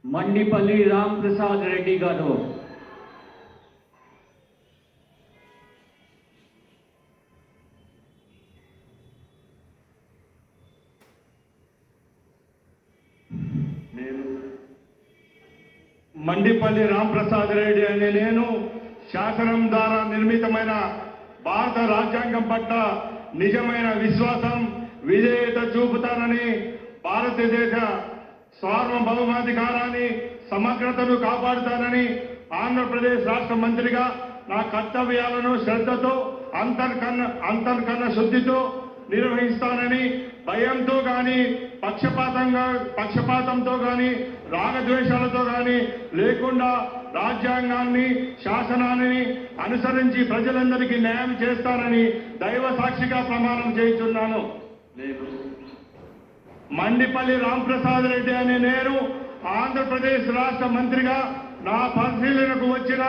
मंडीपल्ली राम प्रसाद रेड्डी गारू मंडीपल्ली राम प्रसाद रेड्डी अने नेनु शासనం ద్వారా నిర్మితమైన భారత రాజ్యాంగం పట్ల నిజమైన విశ్వాసం విధేయత చూపుతానని భారతదేశ సార్వభౌమాధికారాన్ని సమగ్రతను కాపాడుతానని ఆంధ్రప్రదేశ్ రాష్ట్ర మంత్రిగా నా కర్తవ్యాలను శ్రద్ధతో అంతర్కన్న శుద్ధితో నిర్వహిస్తానని భయంతో గాని పక్షపాతంతో గాని రాగద్వేషాలతో గాని లేకుండా రాజ్యాంగాన్ని శాసనాన్ని అనుసరించి ప్రజలందరికీ న్యాయం చేస్తానని దైవ సాక్షిగా ప్రమాణం చేస్తున్నాను. మండిపల్లి రాంప్రసాద్ రెడ్డి అనే నేను ఆంధ్రప్రదేశ్ రాష్ట్ర మంత్రిగా నా పరిశీలనకు వచ్చిన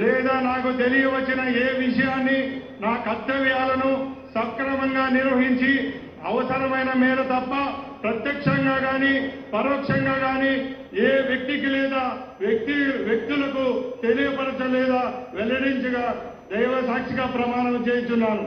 లేదా నాకు తెలియవచ్చిన ఏ విషయాన్ని నా కర్తవ్యాలను సక్రమంగా నిర్వహించి అవసరమైన మేర తప్ప ప్రత్యక్షంగా గాని పరోక్షంగా గాని ఏ వ్యక్తికి లేదా వ్యక్తులకు తెలియపరచలేదా వెల్లడించగా దైవ సాక్షిగా ప్రమాణం చేస్తున్నాను.